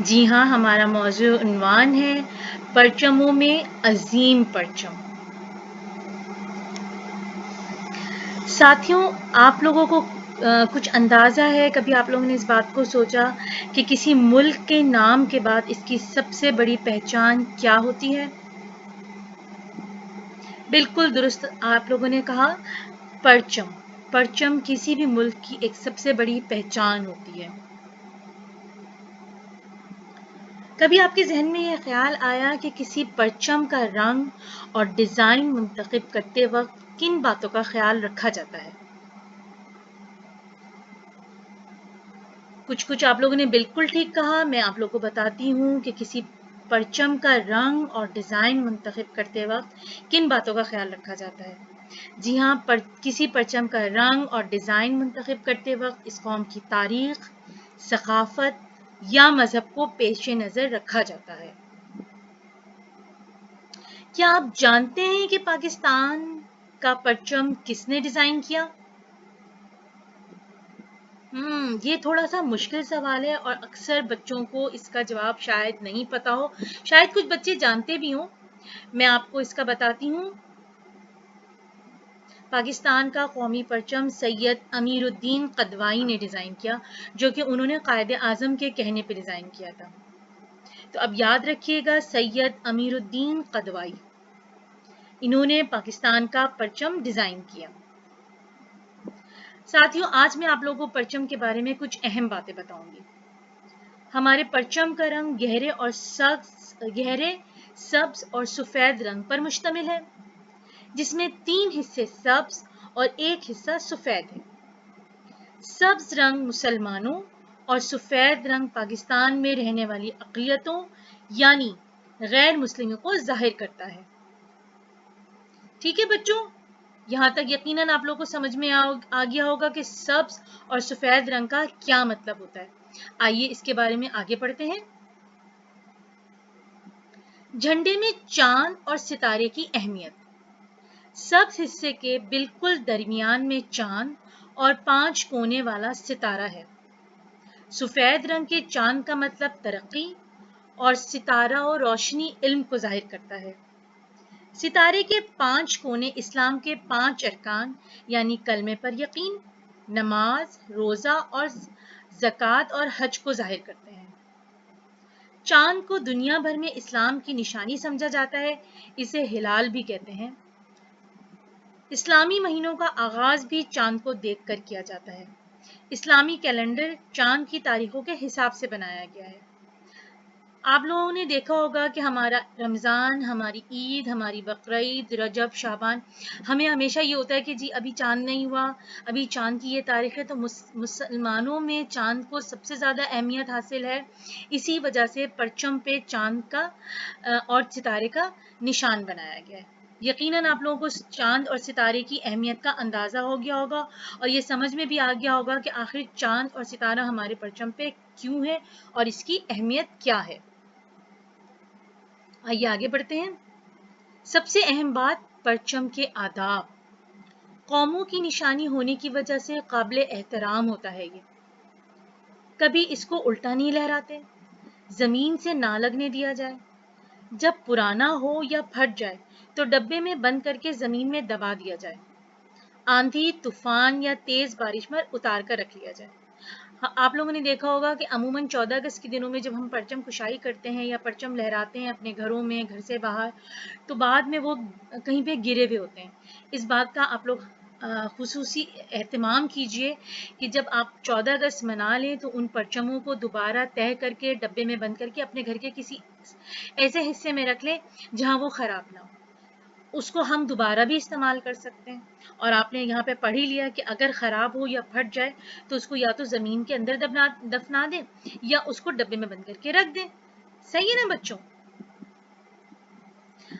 جی ہاں، ہمارا موضوع عنوان ہے پرچموں میں عظیم پرچم۔ ساتھیوں، آپ لوگوں کو کچھ اندازہ ہے، کبھی آپ لوگوں نے اس بات کو سوچا کہ کسی ملک کے نام کے بعد اس کی سب سے بڑی پہچان کیا ہوتی ہے؟ بالکل درست آپ لوگوں نے کہا، پرچم۔ پرچم کسی بھی ملک کی ایک سب سے بڑی پہچان ہوتی ہے۔ کبھی آپ کے ذہن میں یہ خیال آیا کہ کسی پرچم کا رنگ اور ڈیزائن منتخب کرتے وقت کن باتوں کا خیال رکھا جاتا ہے؟ کچھ آپ لوگوں نے بالکل ٹھیک کہا۔ میں آپ لوگوں کو بتاتی ہوں کہ کسی پرچم کا رنگ اور ڈیزائن منتخب کرتے وقت کن باتوں کا خیال رکھا جاتا ہے۔ جی ہاں، کسی پرچم کا رنگ اور ڈیزائن منتخب کرتے وقت اس قوم کی تاریخ، ثقافت یا مذہب کو پیش نظر رکھا جاتا ہے۔ کیا آپ جانتے ہیں کہ پاکستان کا پرچم کس نے ڈیزائن کیا؟ یہ تھوڑا سا مشکل سوال ہے اور اکثر بچوں کو اس کا جواب شاید نہیں پتا ہو، شاید کچھ بچے جانتے بھی ہوں۔ میں آپ کو اس کا بتاتی ہوں۔ پاکستان کا قومی پرچم سید امیر الدین قدوائی نے ڈیزائن کیا، جو کہ انہوں نے قائد اعظم کے کہنے پہ ڈیزائن کیا تھا۔ تو اب یاد رکھیے گا، سید امیر الدین قدوائی، انہوں نے پاکستان کا پرچم ڈیزائن کیا۔ ساتھیوں، آج میں آپ لوگوں کو پرچم کے بارے میں کچھ اہم باتیں بتاؤں گی۔ ہمارے پرچم کا رنگ گہرے سبز اور سفید رنگ پر مشتمل ہے، جس میں 3 حصے سبز اور 1 حصہ سفید ہے۔ سبز رنگ مسلمانوں اور سفید رنگ پاکستان میں رہنے والی اقلیتوں یعنی غیر مسلموں کو ظاہر کرتا ہے۔ ٹھیک ہے بچوں، یہاں تک یقیناً آپ لوگوں کو سمجھ میں آ گیا ہوگا کہ سبز اور سفید رنگ کا کیا مطلب ہوتا ہے۔ آئیے اس کے بارے میں آگے پڑھتے ہیں۔ جھنڈے میں چاند اور ستارے کی اہمیت۔ سبز حصے کے بالکل درمیان میں چاند اور 5 کونے والا ستارہ ہے۔ سفید رنگ کے چاند کا مطلب ترقی اور ستارہ اور روشنی علم کو ظاہر کرتا ہے۔ ستارے کے 5 کونے اسلام کے 5 ارکان یعنی کلمے پر یقین، نماز، روزہ اور زکوٰۃ اور حج کو ظاہر کرتے ہیں۔ چاند کو دنیا بھر میں اسلام کی نشانی سمجھا جاتا ہے، اسے ہلال بھی کہتے ہیں۔ اسلامی مہینوں کا آغاز بھی چاند کو دیکھ کر کیا جاتا ہے۔ اسلامی کیلنڈر چاند کی تاریخوں کے حساب سے بنایا گیا ہے۔ آپ لوگوں نے دیکھا ہوگا کہ ہمارا رمضان، ہماری عید، ہماری بقرعید، رجب، شعبان، ہمیں ہمیشہ یہ ہوتا ہے کہ جی ابھی چاند نہیں ہوا، ابھی چاند کی یہ تاریخ ہے۔ تو مسلمانوں میں چاند کو سب سے زیادہ اہمیت حاصل ہے، اسی وجہ سے پرچم پہ چاند کا اور ستارے کا نشان بنایا گیا ہے۔ یقیناً آپ لوگوں کو چاند اور ستارے کی اہمیت کا اندازہ ہو گیا ہوگا اور یہ سمجھ میں بھی آ گیا ہوگا کہ آخر چاند اور ستارہ ہمارے پرچم پہ کیوں ہے اور اس کی اہمیت کیا ہے۔ آئیے آگے بڑھتے ہیں۔ سب سے اہم بات، پرچم کے آداب۔ قوموں کی نشانی ہونے کی وجہ سے قابل احترام ہوتا ہے یہ۔ کبھی اس کو الٹا نہیں لہراتے، زمین سے نہ لگنے دیا جائے۔ جب پرانا ہو یا پھٹ جائے تو ڈبے میں بند کر کے زمین میں دبا دیا جائے۔ آندھی، طوفان یا تیز بارش میں اتار کر رکھ لیا جائے۔ آپ لوگوں نے دیکھا ہوگا کہ عموماً 14 اگست کے دنوں میں جب ہم پرچم کشائی کرتے ہیں یا پرچم لہراتے ہیں اپنے گھروں میں، گھر سے باہر، تو بعد میں وہ کہیں پہ گرے ہوئے ہوتے ہیں۔ اس بات کا آپ لوگ خصوصی اہتمام کیجئے کہ جب آپ 14 اگست منا لیں تو ان پرچموں کو دوبارہ تہہ کر کے ڈبے میں بند کر کے اپنے گھر کے کسی ایسے حصے میں رکھ لیں جہاں وہ خراب نہ ہو۔ اس کو ہم دوبارہ بھی استعمال کر سکتے ہیں۔ اور آپ نے یہاں پہ پڑھ ہی لیا کہ اگر خراب ہو یا پھٹ جائے تو اس کو یا تو زمین کے اندر دفنا دیں یا اس کو ڈبے میں بند کر کے رکھ دیں۔ صحیح ہے نا بچوں؟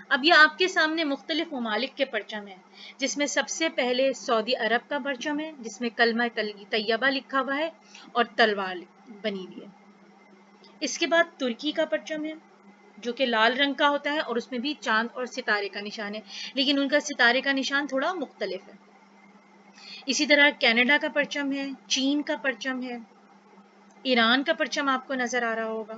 اب یہ آپ کے سامنے مختلف ممالک کے پرچم ہیں، جس میں سب سے پہلے سعودی عرب کا پرچم ہے، جس میں کلمہ طیبہ لکھا ہوا ہے اور تلوار بنی ہوئی ہے۔ اس کے بعد ترکی کا پرچم ہے، جو کہ لال رنگ کا ہوتا ہے اور اس میں بھی چاند اور ستارے کا نشان ہے، لیکن ان کا ستارے کا نشان تھوڑا مختلف ہے۔ اسی طرح کینیڈا کا پرچم ہے، چین کا پرچم ہے، ایران کا پرچم آپ کو نظر آ رہا ہوگا۔